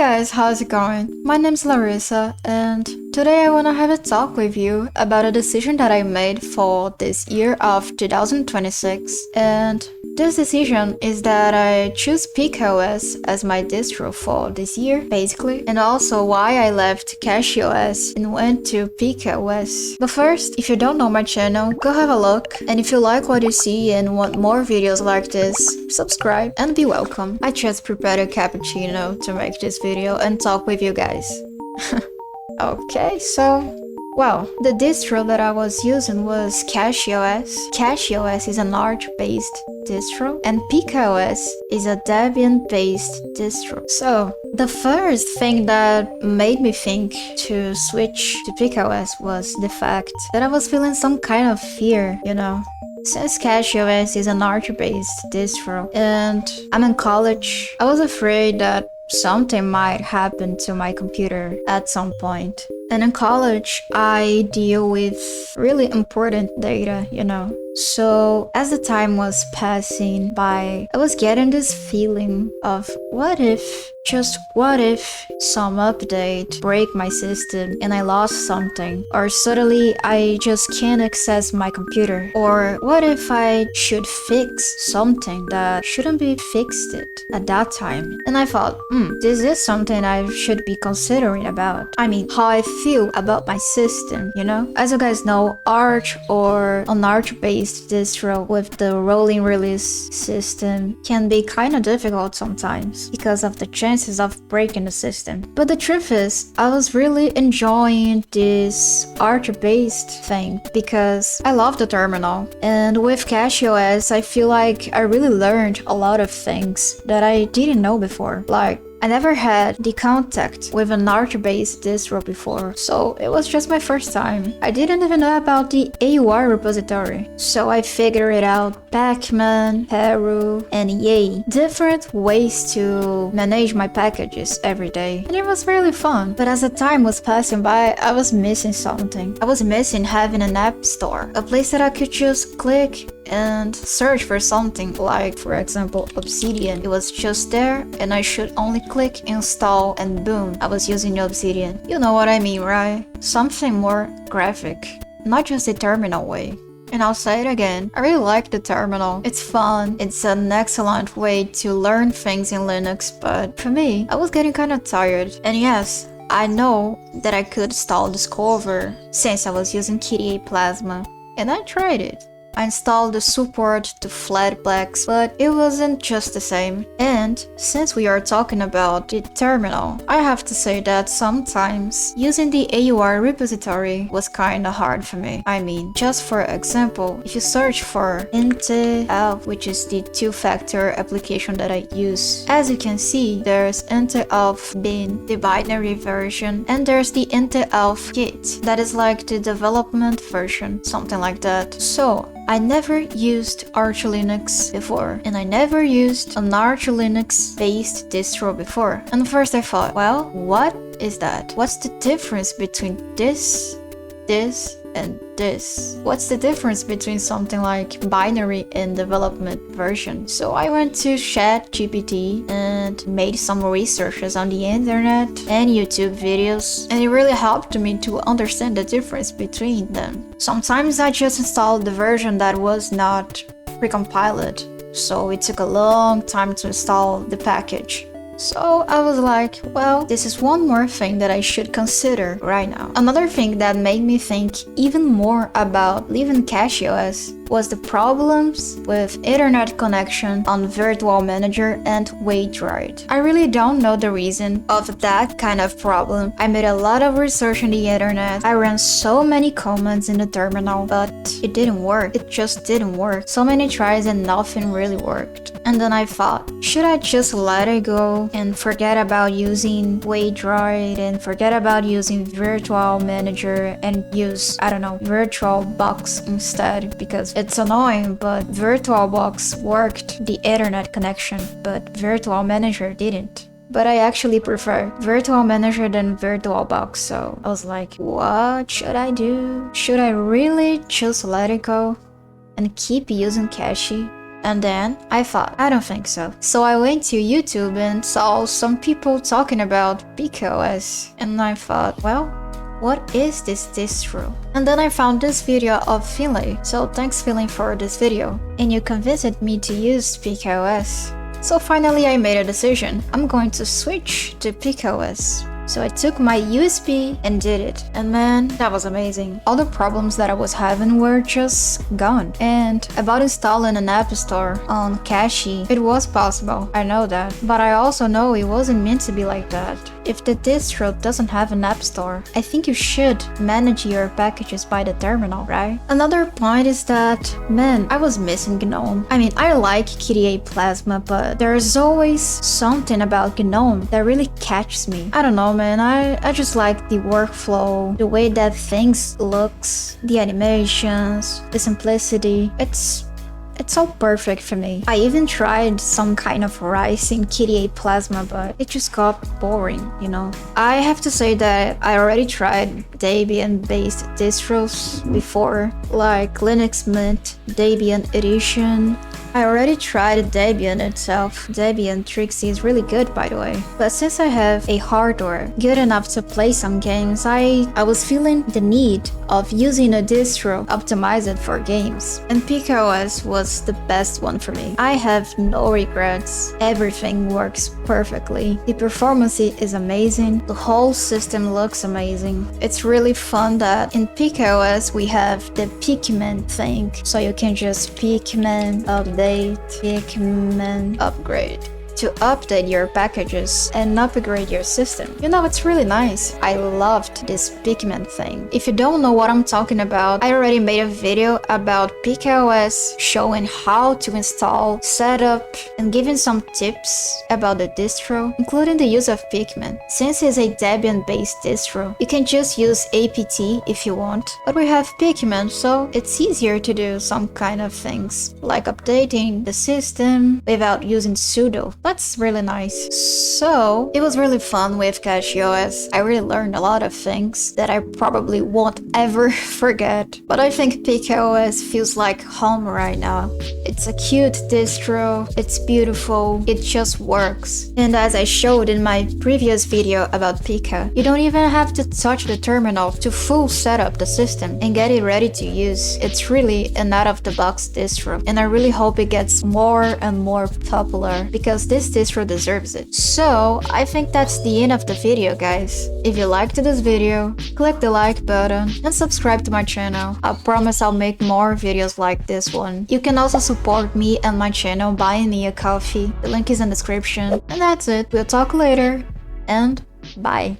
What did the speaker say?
guys, how's it going? My name's Larissa, and today I wanna have a talk with you about a decision that I made for this year of 2026. And this decision is that I choose PikaOS as my distro for this year, basically, and also why I left CachyOS and went to PikaOS. But first, if you don't know my channel, go have a look, and if you like what you see and want more videos like this, subscribe and be welcome. I just prepared a cappuccino to make this video and talk with you guys. Okay, so well, the distro that I was using was CachyOS. CachyOS is an Arch-based distro, and PikaOS is a Debian-based distro. So, the first thing that made me think to switch to PikaOS was the fact that I was feeling some kind of fear, you know? Since CachyOS is an Arch-based distro, and I'm in college, I was afraid that something might happen to my computer at some point. And in college, I deal with really important data, you know. So as the time was passing by, I was getting this feeling of what if, just what if some update break my system and I lost something, or suddenly I just can't access my computer, or what if I should fix something that shouldn't be fixed at that time. And I thought, this is something I should be considering about. I mean, how I feel about my system, you know? As you guys know, Arch or an Arch-based distro with the rolling release system can be kind of difficult sometimes because of the chances of breaking the system. But the truth is, I was really enjoying this Arch-based thing because I love the terminal. And with CachyOS, I feel like I really learned a lot of things that I didn't know before. Like, I never had the contact with an Arch-based distro before, so it was just my first time. I didn't even know about the AUR repository, so I figured it out. Pacman, Peru, and Yay. Different ways to manage my packages every day. And it was really fun. But as the time was passing by, I was missing something. I was missing having an app store. A place that I could just click and search for something, like for example Obsidian. It was just there and I should only click install and boom, I was using Obsidian. You know what I mean, right? Something more graphic, not just the terminal way. And I'll say it again, I really like the terminal. It's fun, it's an excellent way to learn things in Linux, but for me, I was getting kind of tired. And yes, I know that I could install Discover since I was using KDE Plasma, and I tried it. I installed the support to Flatpaks, but it wasn't just the same. And since we are talking about the terminal, I have to say that sometimes using the AUR repository was kinda hard for me. I mean, just for example, if you search for int-elf, which is the two-factor application that I use, as you can see, there's int-elf bin, the binary version, and there's the int-elf kit. That is like the development version, something like that. So, I never used Arch Linux before, and I never used an Arch Linux based distro before. And first I thought, well, what is that? What's the difference between this, and this? What's the difference between something like binary and development version? So I went to ChatGPT and made some researches on the internet and YouTube videos, and it really helped me to understand the difference between them. Sometimes I just installed the version that was not precompiled, so it took a long time to install the package. So I was like, well, this is one more thing that I should consider right now. Another thing that made me think even more about leaving CachyOS was the problems with internet connection on Virtual Manager and Waydroid. I really don't know the reason of that kind of problem. I made a lot of research on the internet. I ran so many commands in the terminal, but it didn't work. It just didn't work. So many tries and nothing really worked. And then I thought, should I just let it go and forget about using Waydroid and forget about using Virtual Manager and use, I don't know, VirtualBox instead, because it's annoying, but VirtualBox worked the internet connection, but Virtual Manager didn't. But I actually prefer Virtual Manager than VirtualBox, so I was like, what should I do? Should I really just let it go and keep using Cachy? And then I thought, I don't think so. So I went to YouTube and saw some people talking about PikaOS. And I thought, well, what is this distro? And then I found this video of Finlay. So thanks Finlay for this video. And you convinced me to use PikaOS. So finally I made a decision. I'm going to switch to PikaOS. So I took my USB and did it. And man, that was amazing. All the problems that I was having were just gone. And about installing an app store on Cachy, it was possible. I know that. But I also know it wasn't meant to be like that. If the distro doesn't have an app store, I think you should manage your packages by the terminal, right? Another point is that, man, I was missing Gnome. I mean, I like KDE Plasma, but there's always something about Gnome that really catches me. I don't know, man, I just like the workflow, the way that things looks, the animations, the simplicity. It's all perfect for me. I even tried some kind of rice in KDE Plasma, but it just got boring, you know? I have to say that I already tried Debian-based distros before, like Linux Mint, Debian Edition. I already tried Debian itself. Debian Trixie is really good, by the way. But since I have a hardware good enough to play some games, I was feeling the need of using a distro optimized for games. And PikaOS was the best one for me. I have no regrets. Everything works perfectly. The performance is amazing. The whole system looks amazing. It's really fun that in PikaOS we have the Pikmin thing. So you can just Pikmin update, Pikmin upgrade to update your packages and upgrade your system. You know, it's really nice. I loved this Pikmin thing. If you don't know what I'm talking about, I already made a video about PikaOS showing how to install, setup, and giving some tips about the distro, including the use of Pikmin. Since it's a Debian-based distro, you can just use apt if you want, but we have Pikmin, so it's easier to do some kind of things, like updating the system without using sudo. That's really nice. So, it was really fun with CachyOS. I really learned a lot of things that I probably won't ever forget. But I think PikaOS feels like home right now. It's a cute distro, it's beautiful, it just works. And as I showed in my previous video about Pika, you don't even have to touch the terminal to full set up the system and get it ready to use. It's really an out-of-the-box distro, and I really hope it gets more and more popular because this distro deserves it. So, I think that's the end of the video, guys. If you liked this video, click the like button and subscribe to my channel. I promise I'll make more videos like this one. You can also support me and my channel buying me a coffee. The link is in the description. And that's it. We'll talk later, and bye.